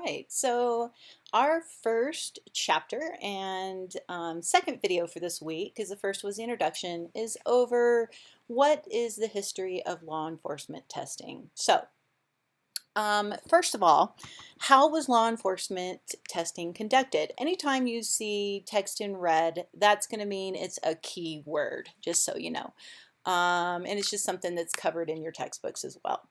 right, so our first chapter and second video for this week, because the first was the introduction, is over what is the history of law enforcement testing. So, first of all, how was law enforcement testing conducted? Anytime you see text in red, that's going to mean it's a key word, just so you know. And it's just something that's covered in your textbooks as well.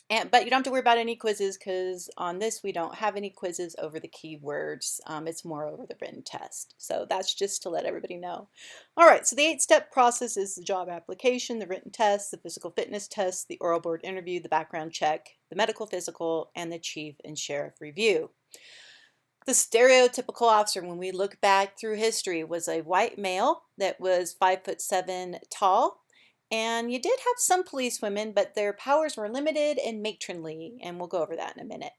But you don't have to worry about any quizzes because on this we don't have any quizzes over the keywords. It's more over the written test. So that's just to let everybody know. All right, so the 8-step process is the job application, the written test, the physical fitness test, the oral board interview, the background check, the medical physical, and the chief and sheriff review. The stereotypical officer, when we look back through history, was a white male that was 5'7" tall. And you did have some policewomen, but their powers were limited and matronly, and we'll go over that in a minute.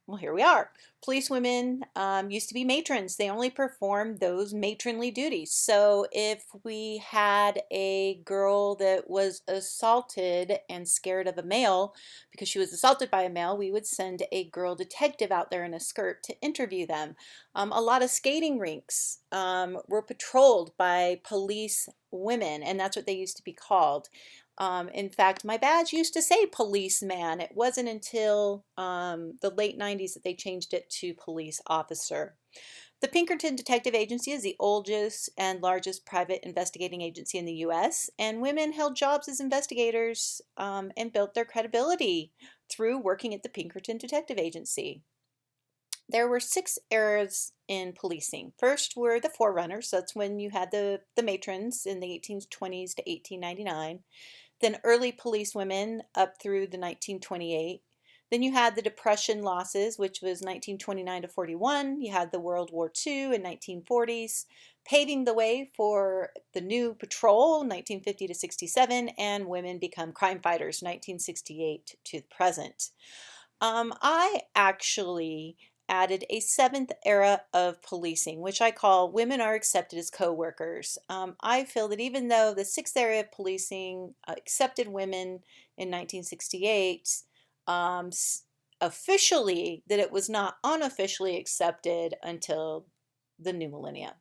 Well, here we are. Policewomen used to be matrons. They only performed those matronly duties. So if we had a girl that was assaulted and scared of a male because she was assaulted by a male, we would send a girl detective out there in a skirt to interview them. A lot of skating rinks were patrolled by police women, and that's what they used to be called. In fact, my badge used to say policeman. It wasn't until the late 90s that they changed it to police officer. The Pinkerton Detective Agency is the oldest and largest private investigating agency in the U.S., and women held jobs as investigators and built their credibility through working at the Pinkerton Detective Agency. There were 6 eras in policing. First were the forerunners, so that's when you had the matrons in the 1820s to 1899. Then early policewomen up through the 1928. Then you had the Depression losses, which was 1929 to 41. You had the World War II in 1940s, paving the way for the new patrol, 1950 to 67, and women become crime fighters, 1968 to the present. I actually added a 7th era of policing, which I call women are accepted as co-workers. I feel that even though the 6th era of policing accepted women in 1968, officially that it was not unofficially accepted until the new millennium.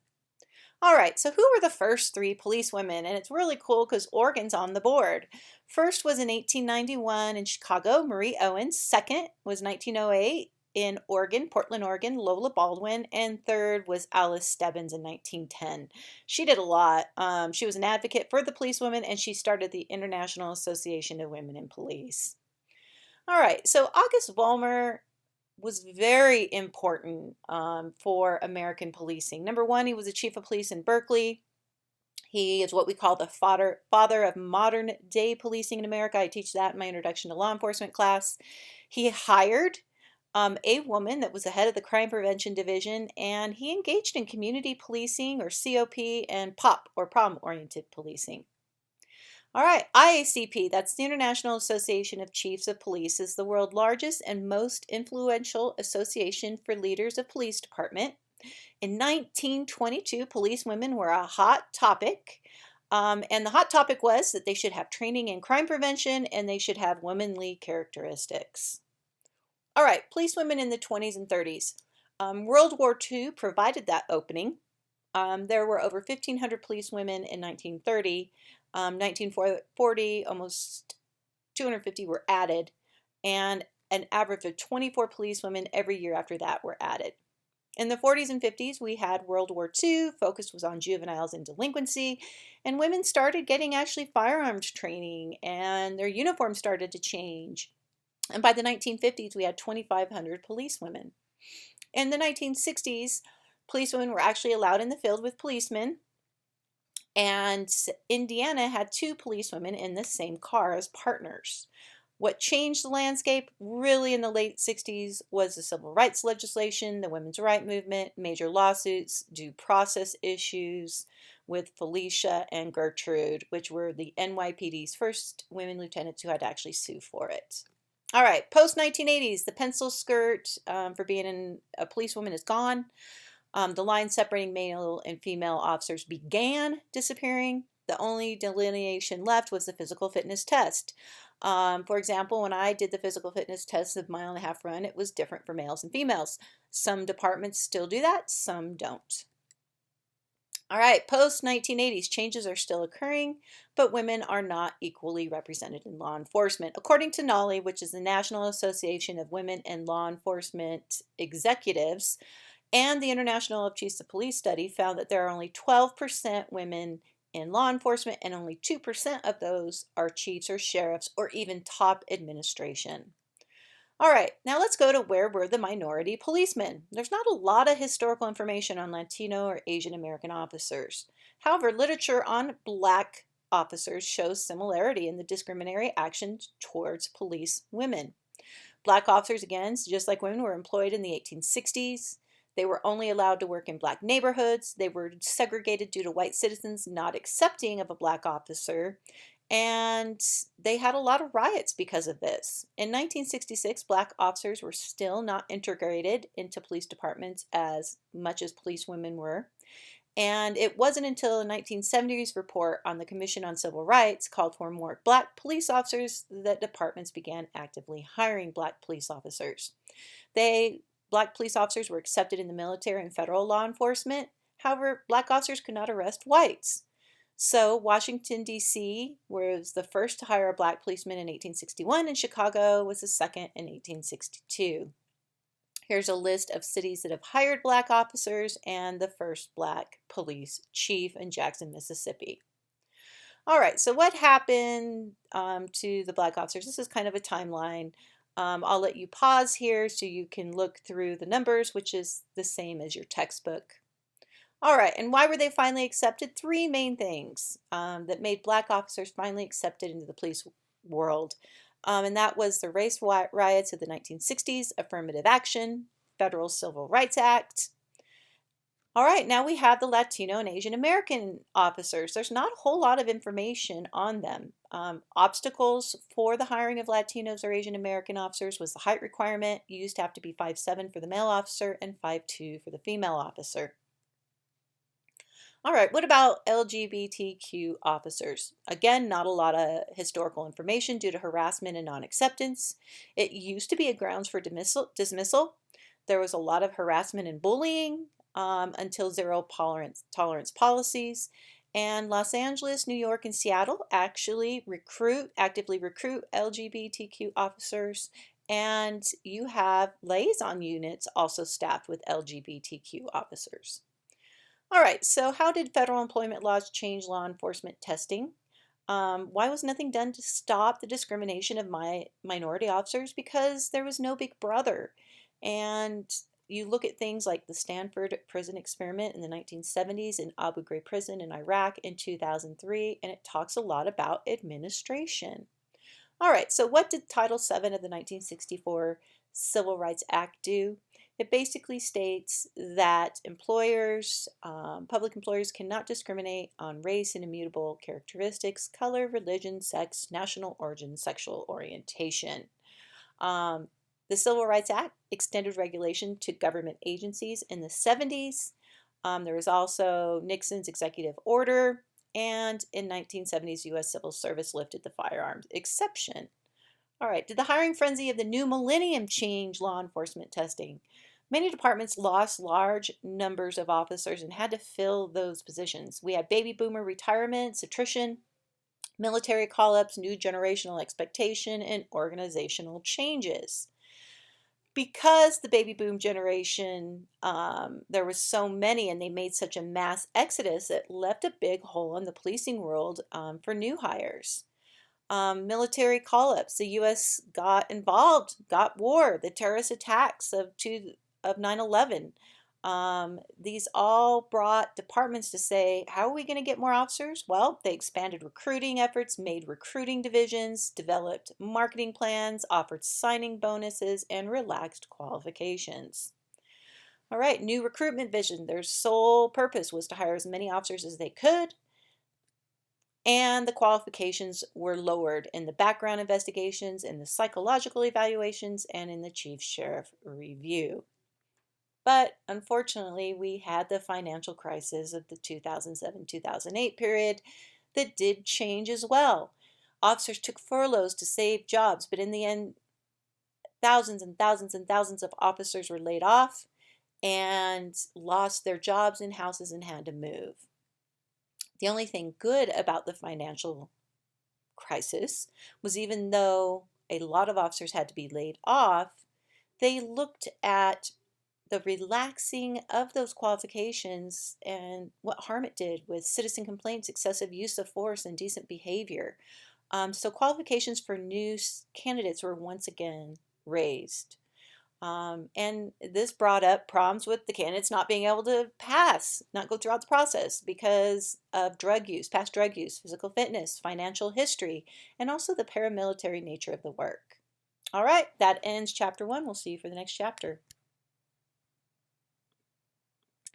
All right, so who were the first 3 policewomen? And it's really cool because Oregon's on the board. First was in 1891 in Chicago, Marie Owens. Second was 1908 in Oregon, Portland, Oregon, Lola Baldwin, and third was Alice Stebbins in 1910. She did a lot. She was an advocate for the policewomen, and she started the International Association of Women in Police. All right, so August Vollmer was very important for American policing. Number one, he was the chief of police in Berkeley. He is what we call the father of modern day policing in America. I teach that in my introduction to law enforcement class. He hired a woman that was the head of the crime prevention division, and he engaged in community policing, or COP, and POP, or problem-oriented policing. All right, IACP, that's the International Association of Chiefs of Police, is the world's largest and most influential association for leaders of police department. In 1922, policewomen were a hot topic, and the hot topic was that they should have training in crime prevention and they should have womanly characteristics. All right, policewomen in the 20s and 30s. World War II provided that opening. There were over 1,500 policewomen in 1930. 1940, almost 250 were added, and an average of 24 policewomen every year after that were added. In the 40s and 50s, we had World War II, focus was on juveniles and delinquency, and women started getting actually firearms training, and their uniforms started to change. And by the 1950s, we had 2,500 policewomen. In the 1960s, policewomen were actually allowed in the field with policemen, and Indiana had 2 policewomen in the same car as partners. What changed the landscape really in the late 60s was the civil rights legislation, the women's rights movement, major lawsuits, due process issues with Felicia and Gertrude, which were the NYPD's first women lieutenants who had to actually sue for it. All right, post-1980s, the pencil skirt for being a policewoman is gone. The line separating male and female officers began disappearing. The only delineation left was the physical fitness test. For example, when I did the physical fitness test of mile and a half run, it was different for males and females. Some departments still do that, some don't. All right, post 1980s, changes are still occurring, but women are not equally represented in law enforcement. According to NALI, which is the National Association of Women and Law Enforcement Executives, and the International Chiefs of Police study found that there are only 12% women in law enforcement, and only 2% of those are chiefs or sheriffs or even top administration. All right, now let's go to where were the minority policemen. There's not a lot of historical information on Latino or Asian American officers. However, literature on Black officers shows similarity in the discriminatory actions towards police women. Black officers, again, just like women, were employed in the 1860s. They were only allowed to work in Black neighborhoods. They were segregated due to white citizens not accepting of a Black officer. And they had a lot of riots because of this. In 1966, Black officers were still not integrated into police departments as much as policewomen were. And it wasn't until the 1970s report on the Commission on Civil Rights called for more Black police officers that departments began actively hiring Black police officers. Black police officers were accepted in the military and federal law enforcement. However, Black officers could not arrest whites. So Washington, D.C. was the first to hire a Black policeman in 1861, and Chicago was the second in 1862. Here's a list of cities that have hired Black officers and the first Black police chief in Jackson, Mississippi. All right, so what happened to the Black officers? This is kind of a timeline. I'll let you pause here so you can look through the numbers, which is the same as your textbook. All right, and why were they finally accepted? Three main things that made Black officers finally accepted into the police world. And that was the race riots of the 1960s, affirmative action, Federal Civil Rights Act. All right, now we have the Latino and Asian American officers. There's not a whole lot of information on them. Obstacles for the hiring of Latinos or Asian American officers was the height requirement. You used to have to be 5'7" for the male officer and 5'2" for the female officer. All right, what about LGBTQ officers? Again, not a lot of historical information due to harassment and non-acceptance. It used to be a grounds for dismissal. There was a lot of harassment and bullying until zero tolerance policies. And Los Angeles, New York, and Seattle actually actively recruit LGBTQ officers. And you have liaison units also staffed with LGBTQ officers. All right, so how did federal employment laws change law enforcement testing? Why was nothing done to stop the discrimination of minority officers? Because there was no big brother. And you look at things like the Stanford prison experiment in the 1970s and Abu Ghraib prison in Iraq in 2003, and it talks a lot about administration. All right, so what did Title VII of the 1964 Civil Rights Act do? It basically states that employers, public employers, cannot discriminate on race and immutable characteristics, color, religion, sex, national origin, sexual orientation. The Civil Rights Act extended regulation to government agencies in the 70s. There was also Nixon's executive order, and in 1970s, U.S. Civil Service lifted the firearms exception. All right, did the hiring frenzy of the new millennium change law enforcement testing? Many departments lost large numbers of officers and had to fill those positions. We had baby boomer retirements, attrition, military call-ups, new generational expectation, and organizational changes. Because the baby boom generation, there was so many and they made such a mass exodus, it left a big hole in the policing world for new hires. Military call-ups. The U.S. got involved, got war, the terrorist attacks of 9/11. These all brought departments to say, how are we going to get more officers? Well, they expanded recruiting efforts, made recruiting divisions, developed marketing plans, offered signing bonuses, and relaxed qualifications. All right, new recruitment vision. Their sole purpose was to hire as many officers as they could, and the qualifications were lowered in the background investigations, in the psychological evaluations, and in the chief sheriff review. But unfortunately, we had the financial crisis of the 2007-2008 period that did change as well. Officers took furloughs to save jobs, but in the end, thousands and thousands and thousands of officers were laid off and lost their jobs and houses and had to move. The only thing good about the financial crisis was, even though a lot of officers had to be laid off, they looked at the relaxing of those qualifications and what harm it did with citizen complaints, excessive use of force, and decent behavior. So qualifications for new candidates were once again raised. And this brought up problems with the candidates not being able to not go throughout the process because of drug use, past drug use, physical fitness, financial history, and also the paramilitary nature of the work. All right, that ends chapter 1. We'll see you for the next chapter.